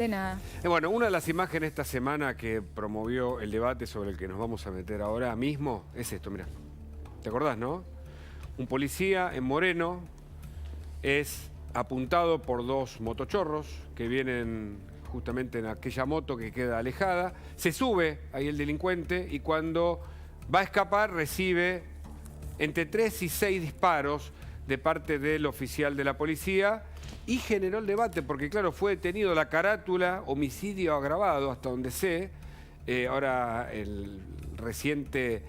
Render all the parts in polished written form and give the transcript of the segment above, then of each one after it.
De nada. Bueno, una de las imágenes esta semana que promovió el debate sobre el que nos vamos a meter ahora mismo es esto, mirá. ¿Te acordás, no? Un policía en Moreno es apuntado por dos motochorros que vienen justamente en aquella moto que queda alejada. Se sube ahí el delincuente y cuando va a escapar recibe entre 3 y 6 disparos de parte del oficial de la policía y generó el debate porque, claro, fue detenido la carátula, homicidio agravado, hasta donde sé. Ahora el reciente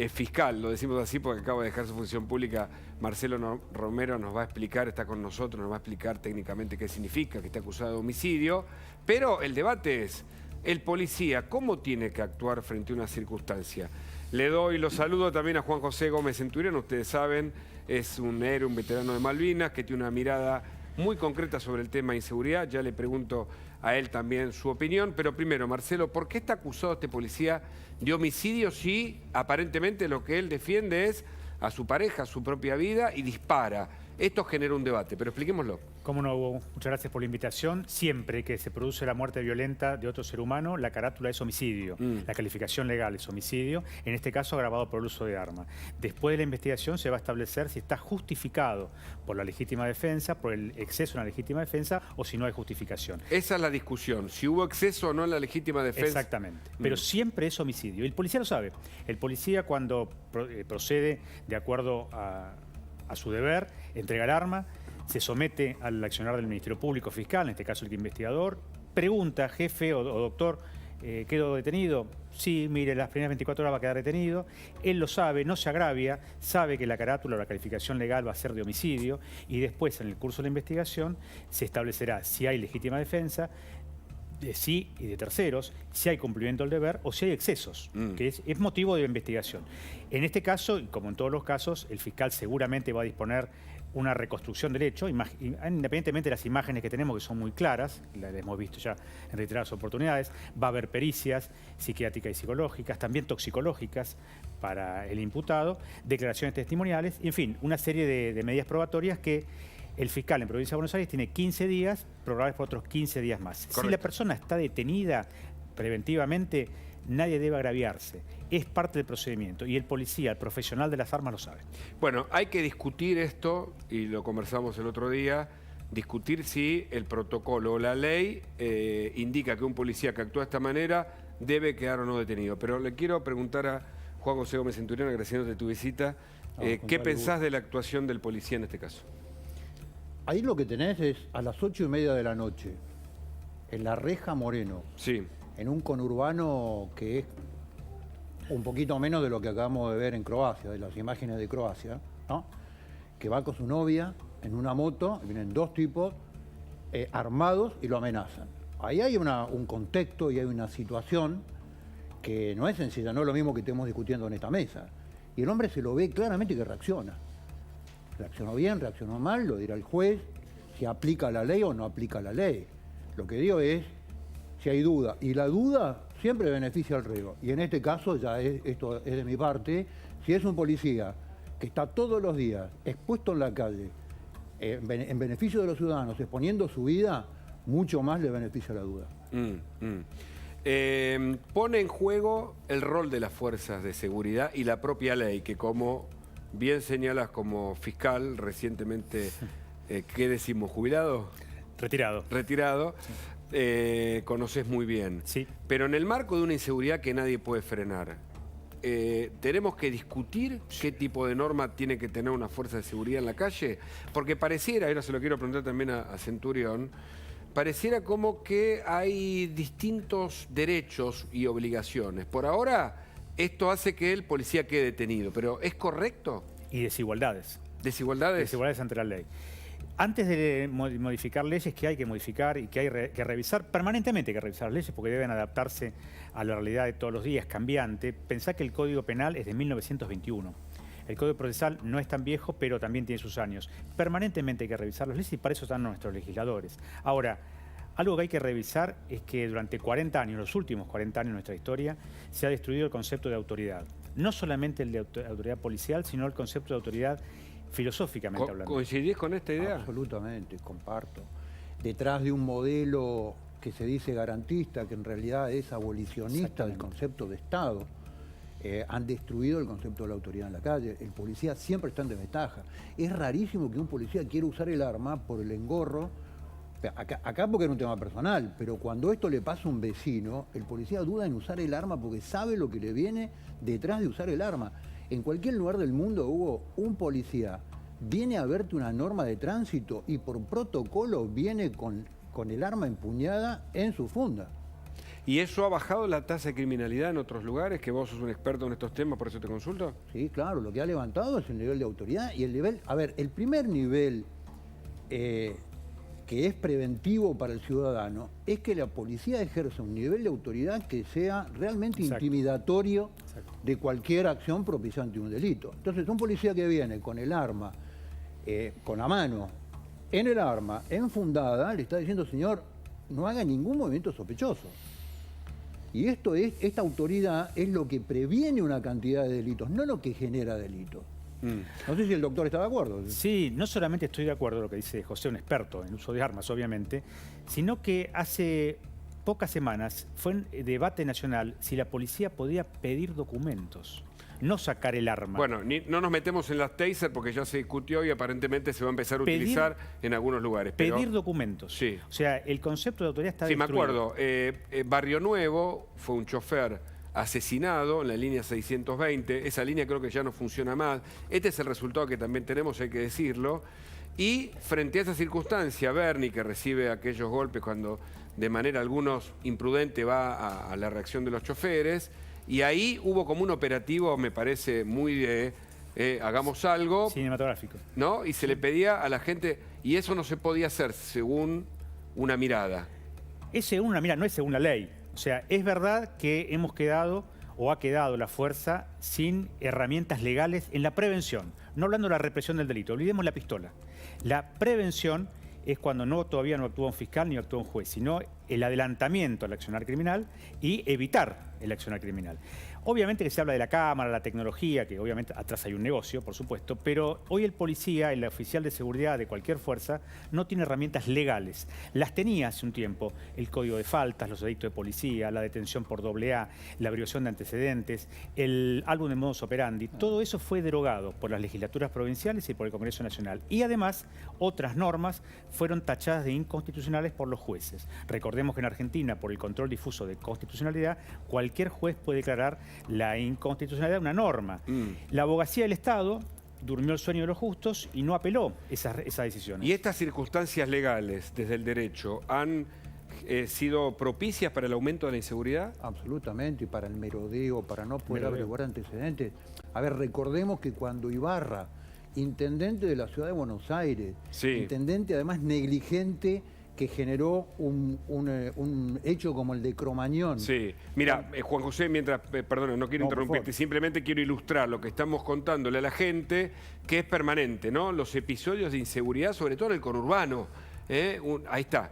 fiscal, lo decimos así porque acaba de dejar su función pública, Marcelo Romero nos va a explicar, está con nosotros, nos va a explicar técnicamente qué significa, que está acusado de homicidio. Pero el debate es, el policía, ¿cómo tiene que actuar frente a una circunstancia? Le doy los saludos también a Juan José Gómez Centurión, ustedes saben, es un héroe, un veterano de Malvinas, que tiene una mirada muy concreta sobre el tema de inseguridad. Ya le pregunto a él también su opinión. Pero primero, Marcelo, ¿por qué está acusado este policía de homicidio si aparentemente lo que él defiende es a su pareja, a su propia vida y dispara? Esto genera un debate, pero expliquémoslo. Cómo no, Hugo. Muchas gracias por la invitación. Siempre que se produce la muerte violenta de otro ser humano, la carátula es homicidio. La calificación legal es homicidio, en este caso agravado por el uso de arma. Después de la investigación se va a establecer si está justificado por la legítima defensa, por el exceso en la legítima defensa o si no hay justificación. Esa es la discusión, si hubo exceso o no en la legítima defensa. Exactamente, pero siempre es homicidio. Y el policía lo sabe. El policía cuando procede de acuerdo a su deber, entrega el arma, se somete al accionar del Ministerio Público Fiscal, en este caso el investigador, pregunta, jefe o doctor, ¿quedó detenido? Sí, mire, las primeras 24 horas va a quedar detenido. Él lo sabe, no se agravia, sabe que la carátula o la calificación legal va a ser de homicidio y después en el curso de la investigación se establecerá si hay legítima defensa, de sí y de terceros, si hay cumplimiento del deber o si hay excesos, que es motivo de investigación. En este caso, y como en todos los casos, el fiscal seguramente va a disponer una reconstrucción del hecho, independientemente de las imágenes que tenemos, que son muy claras, las hemos visto ya en reiteradas oportunidades. Va a haber pericias psiquiátricas y psicológicas, también toxicológicas para el imputado, declaraciones testimoniales, y en fin, una serie de medidas probatorias que el fiscal en Provincia de Buenos Aires tiene 15 días, prorrogables por otros 15 días más. Correcto. Si la persona está detenida preventivamente, nadie debe agraviarse. Es parte del procedimiento y el policía, el profesional de las armas lo sabe. Bueno, hay que discutir esto, y lo conversamos el otro día, discutir si el protocolo o la ley indica que un policía que actúa de esta manera debe quedar o no detenido. Pero le quiero preguntar a Juan José Gómez Centurión, agradeciéndote tu visita, ¿qué pensás de la actuación del policía en este caso? Ahí lo que tenés es a las 8:30 de la noche, en la Reja Moreno, sí, en un conurbano que es un poquito menos de lo que acabamos de ver en Croacia, de las imágenes de Croacia, ¿no? Que va con su novia en una moto, vienen dos tipos armados y lo amenazan. Ahí hay un contexto y hay una situación que no es sencilla, no es lo mismo que estemos discutiendo en esta mesa. Y el hombre se lo ve claramente que reacciona. Reaccionó bien, reaccionó mal, lo dirá el juez, si aplica la ley o no aplica la ley. Lo que digo es si hay duda, y la duda siempre beneficia al reo. Y en este caso, esto es de mi parte, si es un policía que está todos los días expuesto en la calle, en beneficio de los ciudadanos, exponiendo su vida, mucho más le beneficia la duda. Pone en juego el rol de las fuerzas de seguridad y la propia ley, que como bien señalas como fiscal, recientemente, ¿qué decimos? ¿Jubilado? Retirado. Retirado. Sí. Conoces muy bien. Sí. Pero en el marco de una inseguridad que nadie puede frenar, ¿tenemos que discutir qué tipo de norma tiene que tener una fuerza de seguridad en la calle? Porque pareciera, y ahora se lo quiero preguntar también a Centurión, pareciera como que hay distintos derechos y obligaciones. Por ahora, esto hace que el policía quede detenido, pero ¿es correcto? Y desigualdades. ¿Desigualdades? Desigualdades ante la ley. Antes de modificar leyes, que hay que modificar y que hay que revisar, permanentemente hay que revisar las leyes porque deben adaptarse a la realidad de todos los días, cambiante. Pensá que el Código Penal es de 1921. El Código Procesal no es tan viejo, pero también tiene sus años. Permanentemente hay que revisar las leyes y para eso están nuestros legisladores. Ahora, algo que hay que revisar es que durante 40 años, los últimos 40 años de nuestra historia, se ha destruido el concepto de autoridad. No solamente el de autoridad policial, sino el concepto de autoridad filosóficamente hablando. ¿Coincidís con esta idea? Absolutamente, comparto. Detrás de un modelo que se dice garantista, que en realidad es abolicionista del concepto de Estado. Han destruido el concepto de la autoridad en la calle. El policía siempre está en desventaja. Es rarísimo que un policía quiera usar el arma por el engorro. Acá porque era un tema personal, pero cuando esto le pasa a un vecino, el policía duda en usar el arma porque sabe lo que le viene detrás de usar el arma. En cualquier lugar del mundo, Hugo, un policía viene a verte una norma de tránsito y por protocolo viene con el arma empuñada en su funda. ¿Y eso ha bajado la tasa de criminalidad en otros lugares? Que vos sos un experto en estos temas, por eso te consulto. Sí, claro, lo que ha levantado es el nivel de autoridad y el nivel... A ver, el primer nivel que es preventivo para el ciudadano es que la policía ejerza un nivel de autoridad que sea realmente intimidatorio de cualquier acción propiciante un delito. Entonces, un policía que viene con el arma, con la mano en el arma, enfundada, le está diciendo, señor, no haga ningún movimiento sospechoso. Y esta autoridad es lo que previene una cantidad de delitos, no lo que genera delitos. No sé si el doctor está de acuerdo. Sí, no solamente estoy de acuerdo con lo que dice José, un experto en uso de armas, obviamente, sino que hace pocas semanas fue en debate nacional si la policía podía pedir documentos, no sacar el arma. Bueno, no nos metemos en las taser porque ya se discutió y aparentemente se va a empezar a utilizar en algunos lugares. Pedir documentos. Sí. O sea, el concepto de autoridad está destruido. Sí, me acuerdo. destruido. Barrio Nuevo fue un chofer asesinado en la línea 620. Esa línea creo que ya no funciona más. Este es el resultado que también tenemos, hay que decirlo. Y frente a esa circunstancia, Bernie, que recibe aquellos golpes cuando de manera algunos imprudente va a la reacción de los choferes, y ahí hubo como un operativo, me parece, muy de hagamos algo. Cinematográfico. ¿No? Y se le pedía a la gente, y eso no se podía hacer según una mirada. Es según una mirada, no es según la ley. O sea, es verdad que hemos quedado o ha quedado la fuerza sin herramientas legales en la prevención. No hablando de la represión del delito, olvidemos la pistola. La prevención es cuando todavía no actúa un fiscal ni actúa un juez, sino el adelantamiento al accionar criminal y evitar el accionar criminal. Obviamente que se habla de la cámara, la tecnología, que obviamente atrás hay un negocio, por supuesto, pero hoy el policía, el oficial de seguridad de cualquier fuerza, no tiene herramientas legales. Las tenía hace un tiempo, el código de faltas, los edictos de policía, la detención por AA, la averiguación de antecedentes, el álbum de modus operandi. Todo eso fue derogado por las legislaturas provinciales y por el Congreso Nacional. Y además, otras normas fueron tachadas de inconstitucionales por los jueces. Recordemos que en Argentina, por el control difuso de constitucionalidad, cualquier juez puede declarar la inconstitucionalidad de una norma. La abogacía del Estado durmió el sueño de los justos y no apeló esas decisiones. ¿Y estas circunstancias legales desde el derecho han sido propicias para el aumento de la inseguridad? Absolutamente, y para el merodeo, para no poder averiguar antecedentes. A ver, recordemos que cuando Ibarra, intendente de la ciudad de Buenos Aires, intendente además negligente, que generó un hecho como el de Cromañón. Sí, mira, Juan José, mientras, perdón, no quiero interrumpirte, simplemente quiero ilustrar lo que estamos contándole a la gente, que es permanente, ¿no? Los episodios de inseguridad, sobre todo en el conurbano. Ahí está.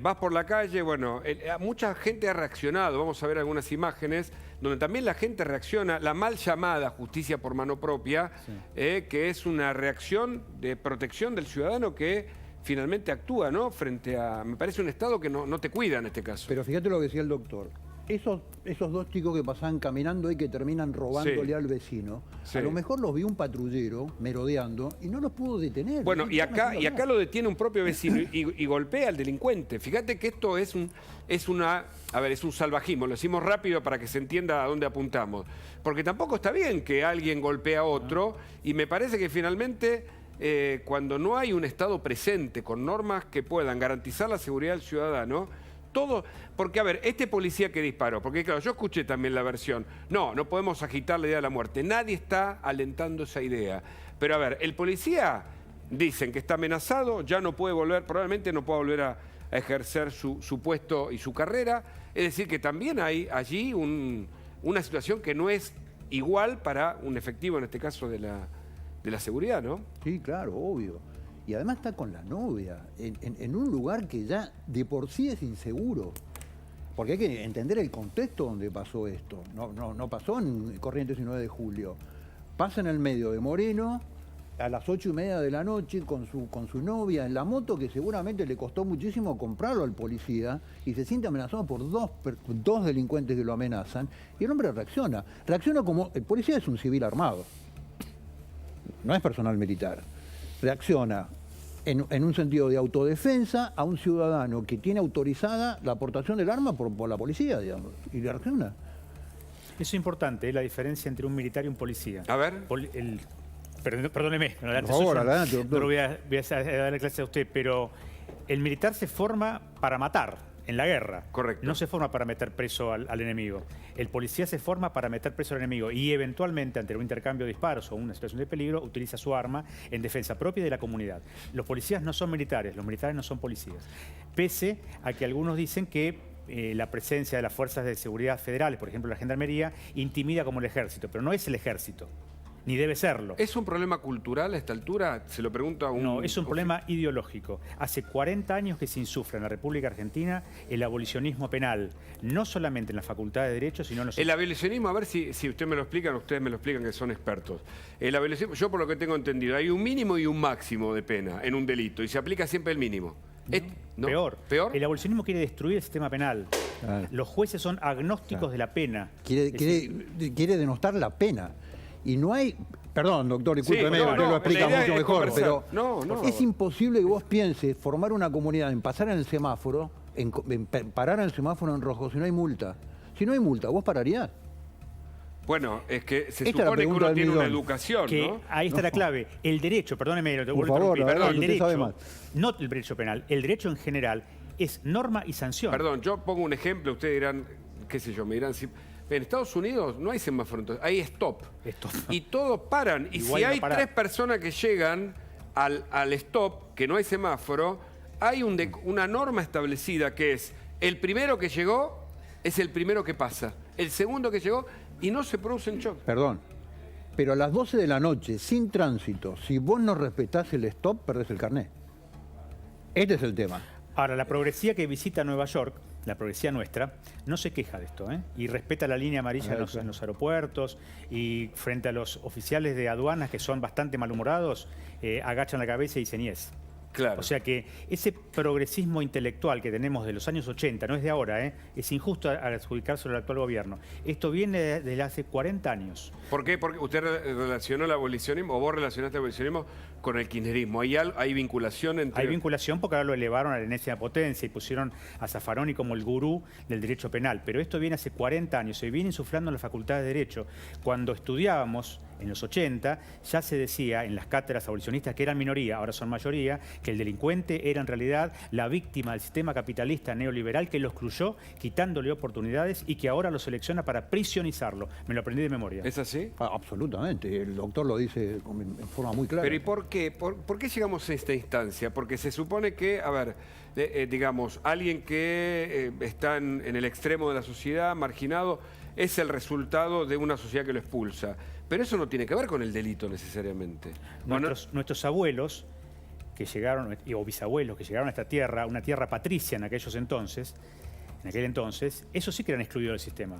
Vas por la calle, bueno, mucha gente ha reaccionado, vamos a ver algunas imágenes, donde también la gente reacciona, la mal llamada justicia por mano propia, que es una reacción de protección del ciudadano que finalmente actúa, ¿no? Frente a, me parece, un Estado que no te cuida en este caso. Pero fíjate lo que decía el doctor. Esos dos chicos que pasaban caminando y que terminan robándole al vecino, a lo mejor los vio un patrullero merodeando y no los pudo detener. Bueno, y acá lo detiene un propio vecino y golpea al delincuente. Fíjate que esto es un salvajismo, lo decimos rápido para que se entienda a dónde apuntamos. Porque tampoco está bien que alguien golpee a otro, y me parece que finalmente cuando no hay un Estado presente con normas que puedan garantizar la seguridad del ciudadano, todo, porque a ver, este policía que disparó, porque claro, yo escuché también la versión, no podemos agitar la idea de la muerte, nadie está alentando esa idea, pero a ver, el policía dicen que está amenazado, ya no puede volver, probablemente no pueda volver a ejercer su puesto y su carrera, es decir que también hay allí una situación que no es igual para un efectivo, en este caso de la seguridad, ¿no? Sí, claro, obvio. Y además está con la novia, en un lugar que ya de por sí es inseguro. Porque hay que entender el contexto donde pasó esto. No pasó en Corrientes y 9 de julio. Pasa en el medio de Moreno, a las 8:30 de la noche con su novia en la moto, que seguramente le costó muchísimo comprarlo al policía, y se siente amenazado por dos delincuentes que lo amenazan, y el hombre reacciona. Reacciona como... El policía es un civil armado, no es personal militar. Reacciona en un sentido de autodefensa a un ciudadano que tiene autorizada la aportación del arma por la policía, digamos, y reacciona. Eso es importante, la diferencia entre un militar y un policía. A ver. Perdóneme, Por favor, adelante, doctor. No voy a darle clase a usted, pero el militar se forma para matar en la guerra. Correcto. No se forma para meter preso al enemigo. El policía se forma para meter preso al enemigo y eventualmente, ante un intercambio de disparos o una situación de peligro, utiliza su arma en defensa propia y de la comunidad. Los policías no son militares, los militares no son policías. Pese a que algunos dicen que la presencia de las fuerzas de seguridad federales, por ejemplo la Gendarmería, intimida como el ejército, pero no es el ejército, ni debe serlo. ¿Es un problema cultural a esta altura? Se lo pregunto a un... No, es un problema ideológico. Hace 40 años que se insufla en la República Argentina el abolicionismo penal, no solamente en la Facultad de Derecho, sino en los... El abolicionismo, a ver si ustedes me lo explican que son expertos. El abolicionismo, yo por lo que tengo entendido, hay un mínimo y un máximo de pena en un delito, y se aplica siempre el mínimo. No, ¿no? Peor. El abolicionismo quiere destruir el sistema penal. Claro. Los jueces son agnósticos de la pena. Quiere denostar la pena. Y no hay... Perdón, doctor, discúlpeme, Sí, usted lo explica mucho mejor, conversar. pero es imposible que vos pienses formar una comunidad en pasar en el semáforo, en parar en el semáforo en rojo, si no hay multa. Si no hay multa, ¿vos pararías? Bueno, es que se Esta es la supone que pregunta uno del tiene una millón. educación, ¿no? Ahí está la clave. El derecho, perdóneme, Por favor, el adelante, usted derecho, sabe más. no el derecho penal, el derecho en general es norma y sanción. Perdón, yo pongo un ejemplo, ustedes dirán, qué sé yo, me dirán si... En Estados Unidos no hay semáforo, entonces hay stop. Y todos paran. Y Igual si no hay parar. 3 personas que llegan al stop, que no hay semáforo, hay una norma establecida que es el primero que llegó es el primero que pasa. El segundo que llegó y no se producen choques. Perdón, pero a las 12 de la noche, sin tránsito, si vos no respetás el stop, perdés el carnet. Este es el tema. Ahora, la progresía que visita Nueva York, la progresía nuestra, no se queja de esto, ¿eh? Y respeta la línea amarilla en los aeropuertos y frente a los oficiales de aduanas que son bastante malhumorados, agachan la cabeza y dicen yes. Claro. O sea que ese progresismo intelectual que tenemos de los años 80, no es de ahora, es injusto adjudicárselo al actual gobierno. Esto viene desde hace 40 años. ¿Por qué? Porque usted relacionó el abolicionismo, o vos relacionaste el abolicionismo con el kirchnerismo. ¿Hay vinculación entre...? Hay vinculación porque ahora lo elevaron a la enésima potencia y pusieron a Zaffaroni como el gurú del derecho penal. Pero esto viene hace 40 años, se viene insuflando en la Facultad de Derecho. Cuando estudiábamos en los 80, ya se decía en las cátedras abolicionistas, que eran minoría, ahora son mayoría, que el delincuente era en realidad la víctima del sistema capitalista neoliberal que lo excluyó, quitándole oportunidades y que ahora lo selecciona para prisionizarlo. Me lo aprendí de memoria. ¿Es así? Absolutamente, el doctor lo dice en forma muy clara. Pero ¿y por qué? ¿Por qué llegamos a esta instancia? Porque se supone que, a ver, digamos, alguien que está en el extremo de la sociedad, marginado, es el resultado de una sociedad que lo expulsa. Pero eso no tiene que ver con el delito necesariamente. Nuestros abuelos que llegaron, o bisabuelos que llegaron a esta tierra, una tierra patricia en aquel entonces, esos sí que eran excluidos del sistema.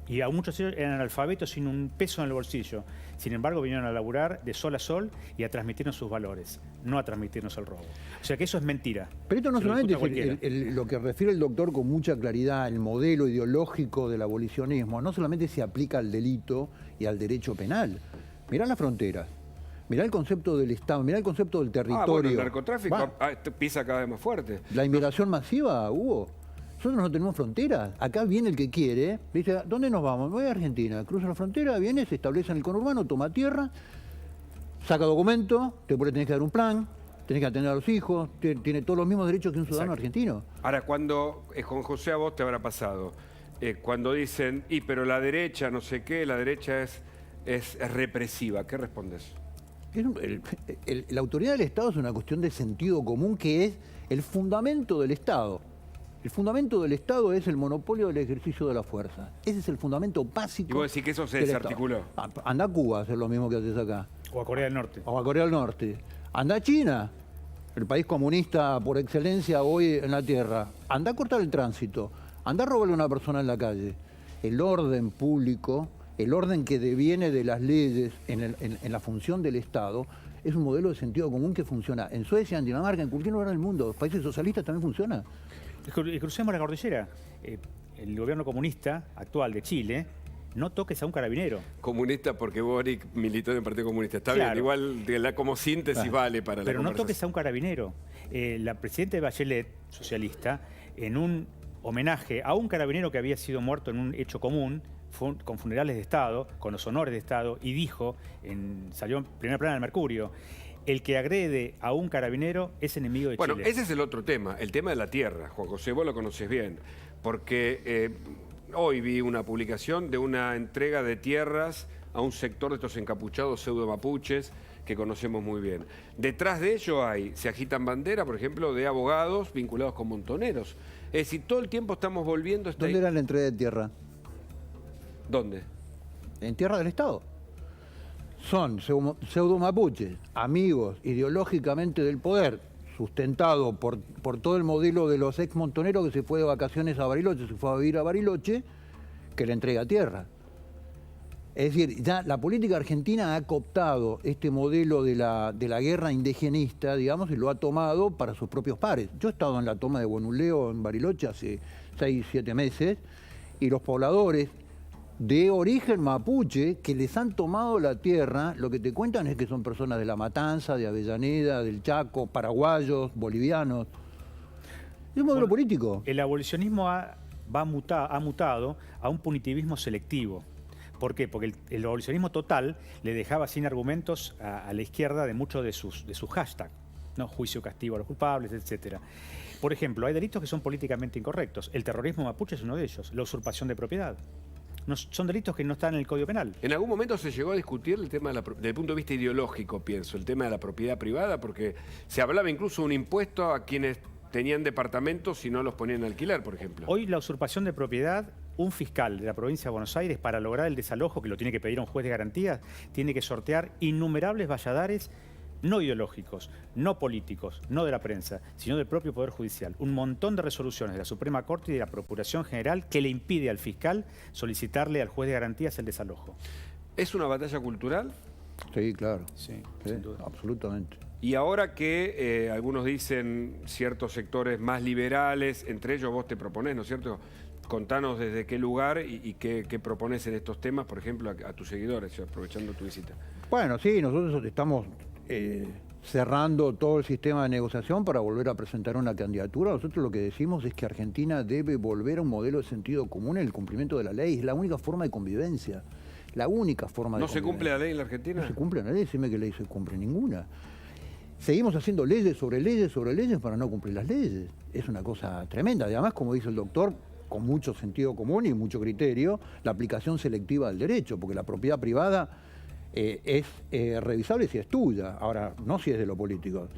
Y a muchos de ellos eran analfabetos sin un peso en el bolsillo. Sin embargo, vinieron a laburar de sol a sol y a transmitirnos sus valores, no a transmitirnos el robo. O sea que eso es mentira. Pero esto no solamente es lo que refiere el doctor con mucha claridad, el modelo ideológico del abolicionismo, no solamente se aplica al delito y al derecho penal. Mirá las fronteras, mirá el concepto del Estado, mirá el concepto del territorio. Bueno, el narcotráfico pisa cada vez más fuerte. La inmigración masiva, Hugo. Nosotros no tenemos fronteras. Acá viene el que quiere, dice, ¿dónde nos vamos? Voy a Argentina. Cruza la frontera, viene, se establece en el conurbano, toma tierra, saca documento, después le tenés que dar un plan, tenés que atender a los hijos, tiene todos los mismos derechos que un ciudadano argentino. Ahora, cuando, con José a vos te habrá pasado, cuando dicen, pero la derecha, no sé qué, la derecha es represiva, ¿qué respondes? La autoridad del Estado es una cuestión de sentido común que es el fundamento del Estado. El fundamento del Estado es el monopolio del ejercicio de la fuerza. Ese es el fundamento básico. ¿Y vos decís que eso se desarticuló? Anda a Cuba a hacer lo mismo que haces acá. O a Corea del Norte. O a Corea del Norte. Anda a China, el país comunista por excelencia hoy en la Tierra. Anda a cortar el tránsito. Anda a robarle a una persona en la calle. El orden público, el orden que deviene de las leyes en la función del Estado, es un modelo de sentido común que funciona en Suecia, en Dinamarca, en cualquier lugar del mundo. Los países socialistas también funciona. Crucemos la cordillera. El gobierno comunista actual de Chile, no toques a un carabinero. Comunista porque Boric militó en el Partido Comunista. Está Claro. bien, igual como síntesis vale para la Pero no conversación. toques a un carabinero. La presidenta Bachelet, socialista, en un homenaje a un carabinero que había sido muerto en un hecho común, con funerales de Estado, con los honores de Estado, y dijo, salió en primera plana del Mercurio, el que agrede a un carabinero es enemigo de Bueno, Chile. ese es el otro tema, el tema de la tierra. Juan José, vos lo conoces bien, porque hoy vi una publicación de una entrega de tierras a un sector de estos encapuchados pseudo mapuches que conocemos muy bien. Detrás de ello se agitan banderas, por ejemplo, de abogados vinculados con montoneros. Es decir, todo el tiempo estamos volviendo a esta... ¿Dónde era la entrega de tierra? ¿Dónde? En tierra del Estado. Son pseudo mapuches, amigos ideológicamente del poder, sustentado por todo el modelo de los ex montoneros que se fue de vacaciones a Bariloche, se fue a vivir a Bariloche, que le entrega tierra. Es decir, ya la política argentina ha cooptado este modelo de la guerra indigenista, digamos, y lo ha tomado para sus propios pares. Yo he estado en la toma de Buenuleo en Bariloche hace 6, 7 meses, y los pobladores de origen mapuche que les han tomado la tierra, lo que te cuentan es que son personas de La Matanza, de Avellaneda, del Chaco, paraguayos, bolivianos. Es un modelo político. El abolicionismo ha mutado a un punitivismo selectivo. ¿Por qué? Porque el abolicionismo total le dejaba sin argumentos a la izquierda de muchos de sus hashtags, ¿no? Juicio, castigo a los culpables, etc. Por ejemplo, hay delitos que son políticamente incorrectos. El terrorismo mapuche es uno de ellos. La usurpación de propiedad. Son delitos que no están en el Código Penal. En algún momento se llegó a discutir el tema desde el punto de vista ideológico, pienso, el tema de la propiedad privada, porque se hablaba incluso de un impuesto a quienes tenían departamentos y no los ponían a alquilar, por ejemplo. Hoy la usurpación de propiedad, un fiscal de la provincia de Buenos Aires, para lograr el desalojo, que lo tiene que pedir a un juez de garantías, tiene que sortear innumerables valladares no ideológicos, no políticos, no de la prensa, sino del propio Poder Judicial. Un montón de resoluciones de la Suprema Corte y de la Procuración General que le impide al fiscal solicitarle al juez de garantías el desalojo. ¿Es una batalla cultural? Sí, claro. Sí, Sí, sin duda. absolutamente. Y ahora que algunos dicen ciertos sectores más liberales, entre ellos vos te proponés, ¿no es cierto? Contanos desde qué lugar y qué proponés en estos temas, por ejemplo, a tus seguidores, aprovechando tu visita. Bueno, sí, nosotros estamos cerrando todo el sistema de negociación para volver a presentar una candidatura. Nosotros lo que decimos es que Argentina debe volver a un modelo de sentido común en el cumplimiento de la ley. Es la única forma de convivencia. La única forma de ¿No se cumple la ley en la Argentina? No se cumple la ley, decime que ley se cumple ninguna. Seguimos haciendo leyes sobre leyes sobre leyes para no cumplir las leyes. Es una cosa tremenda. Además, como dice el doctor, con mucho sentido común y mucho criterio, la aplicación selectiva del derecho, porque la propiedad privada es revisable si es tuya. Ahora, no si es de lo político,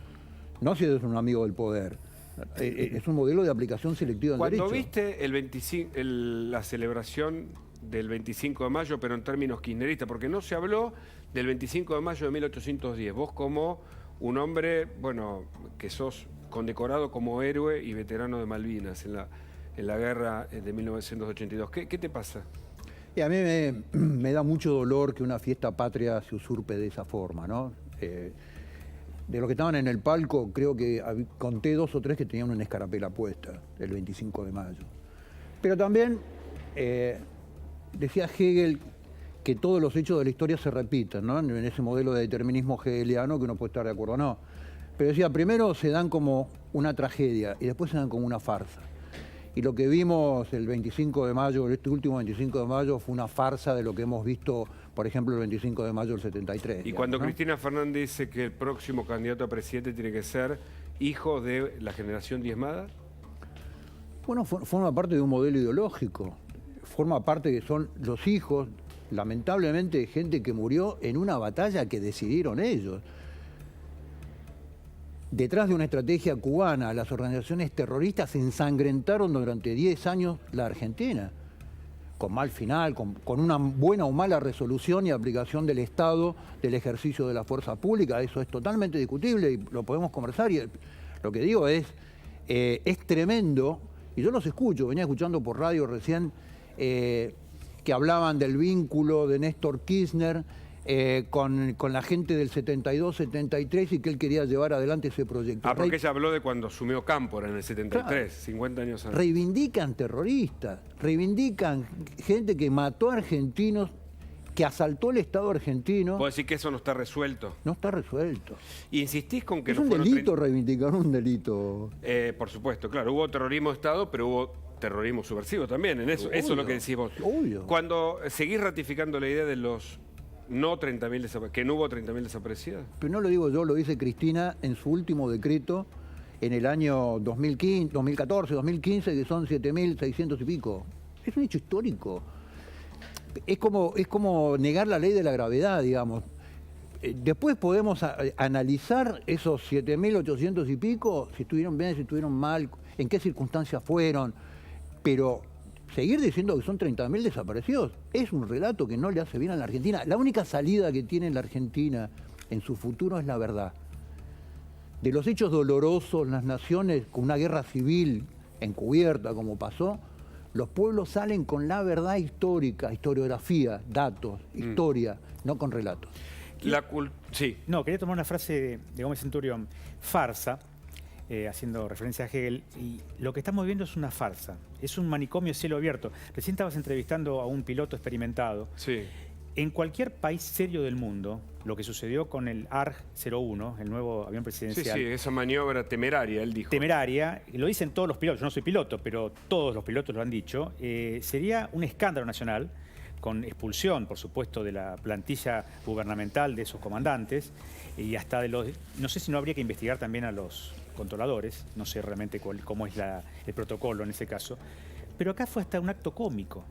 no si eres un amigo del poder. Es un modelo de aplicación selectiva del derecho. Cuando viste la celebración del 25 de mayo, pero en términos kirchneristas, porque no se habló del 25 de mayo de 1810, vos como un hombre, bueno, que sos condecorado como héroe y veterano de Malvinas en la guerra de 1982. ¿Qué te pasa? Y a mí me da mucho dolor que una fiesta patria se usurpe de esa forma, ¿no? De los que estaban en el palco, creo que conté 2 o 3 que tenían una escarapela puesta el 25 de mayo. Pero también decía Hegel que todos los hechos de la historia se repiten, ¿no? En ese modelo de determinismo hegeliano que uno puede estar de acuerdo o no. Pero decía, primero se dan como una tragedia y después se dan como una farsa. Y lo que vimos el 25 de mayo, este último 25 de mayo, fue una farsa de lo que hemos visto, por ejemplo, el 25 de mayo del 73. Y digamos, cuando ¿no? Cristina Fernández dice que el próximo candidato a presidente tiene que ser hijo de la generación diezmada. Bueno, forma parte de un modelo ideológico. Forma parte que son los hijos, lamentablemente, de gente que murió en una batalla que decidieron ellos. Detrás de una estrategia cubana, las organizaciones terroristas ensangrentaron durante 10 años la Argentina, con mal final, con una buena o mala resolución y aplicación del Estado, del ejercicio de la fuerza pública. Eso es totalmente discutible y lo podemos conversar. Y lo que digo es tremendo, y yo los escucho, venía escuchando por radio recién, que hablaban del vínculo de Néstor Kirchner con la gente del 72, 73 y que él quería llevar adelante ese proyecto. Porque ella habló de cuando asumió Cámpora en el 73, claro, 50 años antes. Reivindican terroristas, reivindican gente que mató a argentinos, que asaltó el Estado argentino. ¿Puedo decir que eso no está resuelto? No está resuelto. ¿Y insistís con que es no un fueron delito reivindicar un delito? Por supuesto, claro. Hubo terrorismo de Estado, pero hubo terrorismo subversivo también. En eso, eso es lo que decís vos. Obvio. Cuando seguís ratificando la idea de los no 30.000 desaparecidos, que no hubo 30.000 desaparecidos. Pero no lo digo yo, lo dice Cristina en su último decreto en el año 2015, 2014, 2015, que son 7.600 y pico. Es un hecho histórico. Es como negar la ley de la gravedad, digamos. Después podemos analizar esos 7.800 y pico, si estuvieron bien, si estuvieron mal, en qué circunstancias fueron, pero seguir diciendo que son 30.000 desaparecidos es un relato que no le hace bien a la Argentina. La única salida que tiene la Argentina en su futuro es la verdad. De los hechos dolorosos, las naciones con una guerra civil encubierta como pasó, los pueblos salen con la verdad histórica, historiografía, datos, historia, no con relatos. Sí. No, quería tomar una frase de Gómez Centurión, farsa, haciendo referencia a Hegel, y lo que estamos viendo es una farsa, es un manicomio cielo abierto. Recién estabas entrevistando a un piloto experimentado. Sí. En cualquier país serio del mundo, lo que sucedió con el ARJ-01, el nuevo avión presidencial... Sí, esa maniobra temeraria, él dijo. Temeraria, lo dicen todos los pilotos, yo no soy piloto, pero todos los pilotos lo han dicho, sería un escándalo nacional, con expulsión, por supuesto, de la plantilla gubernamental de esos comandantes, y hasta de los... No sé si no habría que investigar también a los controladores, no sé realmente cómo es el protocolo en ese caso, pero acá fue hasta un acto cómico.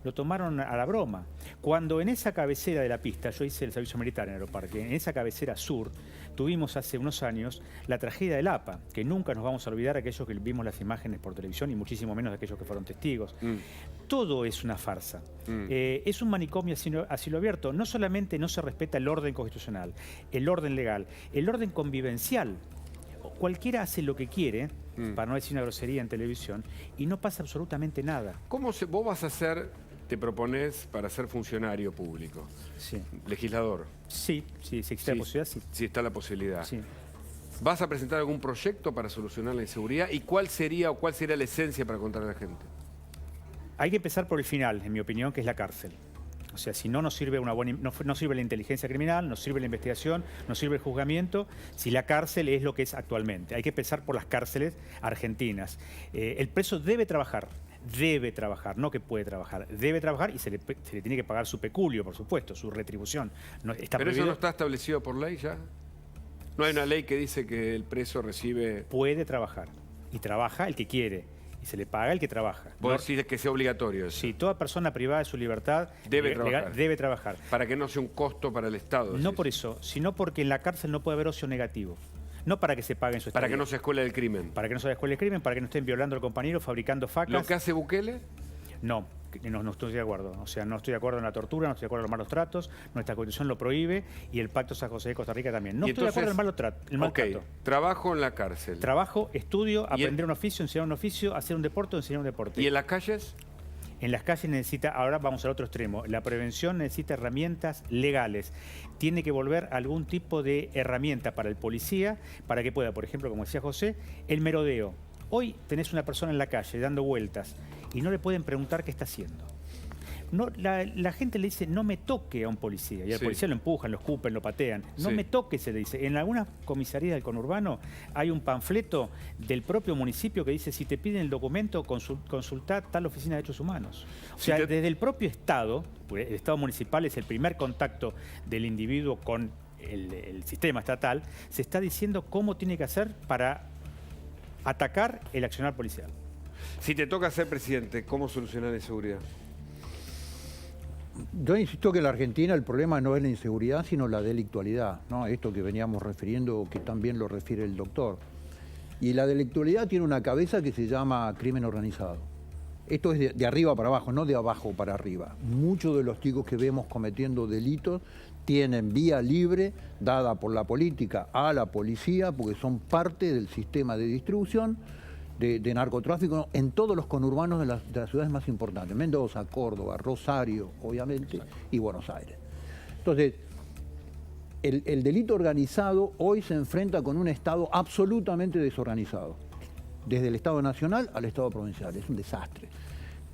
Lo tomaron a la broma. Cuando en esa cabecera de la pista, yo hice el servicio militar en Aeroparque, en esa cabecera sur, tuvimos hace unos años la tragedia del APA, que nunca nos vamos a olvidar aquellos que vimos las imágenes por televisión y muchísimo menos de aquellos que fueron testigos. Todo es una farsa. Es un manicomio a cielo abierto. No solamente no se respeta el orden constitucional, el orden legal, el orden convivencial. Cualquiera hace lo que quiere, para no decir una grosería en televisión, y no pasa absolutamente nada. Vos vas a ser... ¿Te propones para ser funcionario público? Sí. ¿Legislador? Sí, si existe la posibilidad, sí. Si está la posibilidad. Sí. ¿Vas a presentar algún proyecto para solucionar la inseguridad? ¿Y cuál sería la esencia para contar a la gente? Hay que empezar por el final, en mi opinión, que es la cárcel. O sea, si no nos sirve no sirve la inteligencia criminal, no sirve la investigación, no sirve el juzgamiento, si la cárcel es lo que es actualmente. Hay que empezar por las cárceles argentinas. El preso debe trabajar, no que puede trabajar, debe trabajar y se le tiene que pagar su peculio, por supuesto, su retribución. ¿Pero eso no está establecido por ley ya? ¿No hay una ley que dice que el preso recibe...? Puede trabajar, y trabaja el que quiere. Y se le paga el que trabaja. ¿Vos decís que sea obligatorio eso? Sí, toda persona privada de su libertad debe trabajar. Para que no sea un costo para el Estado. No por eso, sino porque en la cárcel no puede haber ocio negativo. No para que se paguen su estadía. Para que no se escuele el crimen. Para que no se escuele el crimen, para que no estén violando al compañero, fabricando facas. ¿Lo que hace Bukele? No estoy de acuerdo. O sea, no estoy de acuerdo en la tortura, no estoy de acuerdo en los malos tratos, nuestra Constitución lo prohíbe y el Pacto San José de Costa Rica también. No estoy de acuerdo en el mal trato. Trabajo en la cárcel. Trabajo, estudio, aprender un oficio, enseñar un oficio, hacer un deporte o enseñar un deporte. ¿Y en las calles? En las calles ahora vamos al otro extremo, la prevención necesita herramientas legales. Tiene que volver algún tipo de herramienta para el policía, para que pueda, por ejemplo, como decía José, el merodeo. Hoy tenés una persona en la calle dando vueltas y no le pueden preguntar qué está haciendo. No, la gente le dice, no me toque a un policía. Y al policía lo empujan, lo escupen, lo patean. No me toque, se le dice. En algunas comisarías del conurbano hay un panfleto del propio municipio que dice, si te piden el documento, consultá tal oficina de derechos humanos. O sea, desde el propio Estado, pues el Estado municipal es el primer contacto del individuo con el sistema estatal, se está diciendo cómo tiene que hacer para atacar el accionar policial. Si te toca ser presidente, ¿cómo solucionar la inseguridad? Yo insisto que en la Argentina el problema no es la inseguridad, sino la delictualidad, ¿no? Esto que veníamos refiriendo, que también lo refiere el doctor. Y la delictualidad tiene una cabeza que se llama crimen organizado. Esto es de arriba para abajo, no de abajo para arriba. Muchos de los chicos que vemos cometiendo delitos tienen vía libre dada por la política a la policía porque son parte del sistema de distribución de narcotráfico en todos los conurbanos de las ciudades más importantes. Mendoza, Córdoba, Rosario, obviamente, y Buenos Aires. Entonces, el delito organizado hoy se enfrenta con un Estado absolutamente desorganizado. Desde el Estado nacional al Estado provincial. Es un desastre.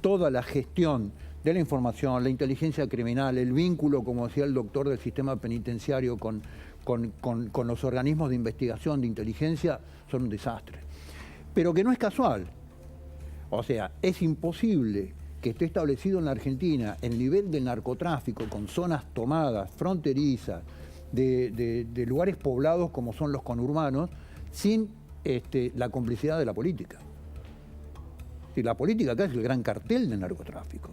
Toda la gestión de la información, la inteligencia criminal, el vínculo, como decía el doctor, del sistema penitenciario con los organismos de investigación, de inteligencia, son un desastre. Pero que no es casual. O sea, es imposible que esté establecido en la Argentina el nivel del narcotráfico con zonas tomadas, fronterizas, de lugares poblados como son los conurbanos, sin la complicidad de la política. Si la política acá es el gran cartel del narcotráfico.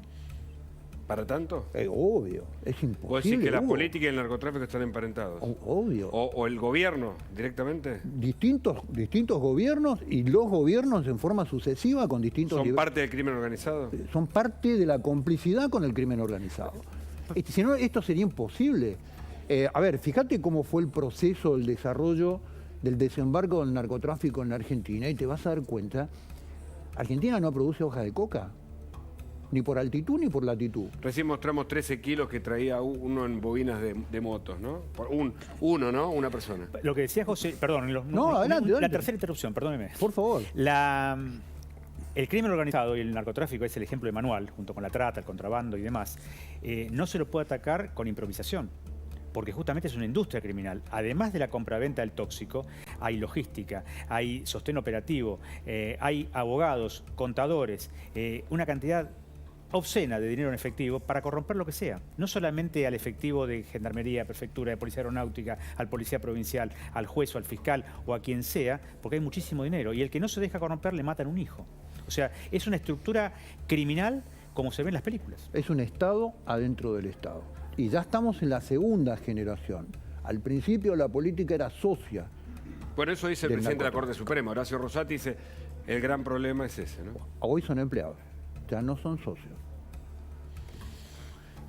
¿Para tanto? Obvio, es imposible. ¿Vos decís que la política y el narcotráfico están emparentados? Obvio. ¿O el gobierno directamente? Distintos gobiernos, y los gobiernos en forma sucesiva con distintos... ¿Son parte del crimen organizado? Son parte de la complicidad con el crimen organizado. Si no, esto sería imposible. A ver, fíjate cómo fue el proceso, el desarrollo del desembarco del narcotráfico en la Argentina, y te vas a dar cuenta, Argentina no produce hoja de coca, ni por altitud ni por latitud. Recién mostramos 13 kilos que traía uno en bobinas de motos, ¿no? Uno, ¿no? Una persona. Lo que decía José, perdón, adelante. La tercera interrupción, perdóneme. Por favor. El crimen organizado y el narcotráfico es el ejemplo de manual, junto con la trata, el contrabando y demás. No se lo puede atacar con improvisación, porque justamente es una industria criminal. Además de la compraventa del tóxico, hay logística, hay sostén operativo, hay abogados, contadores, una cantidad obscena de dinero en efectivo para corromper lo que sea. No solamente al efectivo de Gendarmería, Prefectura, de Policía Aeronáutica, al Policía Provincial, al juez o al fiscal o a quien sea, porque hay muchísimo dinero. Y el que no se deja corromper le matan un hijo. O sea, es una estructura criminal como se ve en las películas. Es un Estado adentro del Estado. Y ya estamos en la segunda generación. Al principio la política era socia. Por eso dice el presidente de la Corte Suprema, Horacio Rosati, dice, el gran problema es ese, ¿no? Hoy son empleados, ya no son socios.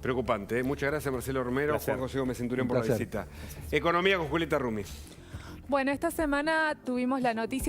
Preocupante, ¿eh? Muchas gracias Marcelo Romero, Juan José Gómez Centurión por la visita. Economía con Julieta Rumi. Bueno, esta semana tuvimos la noticia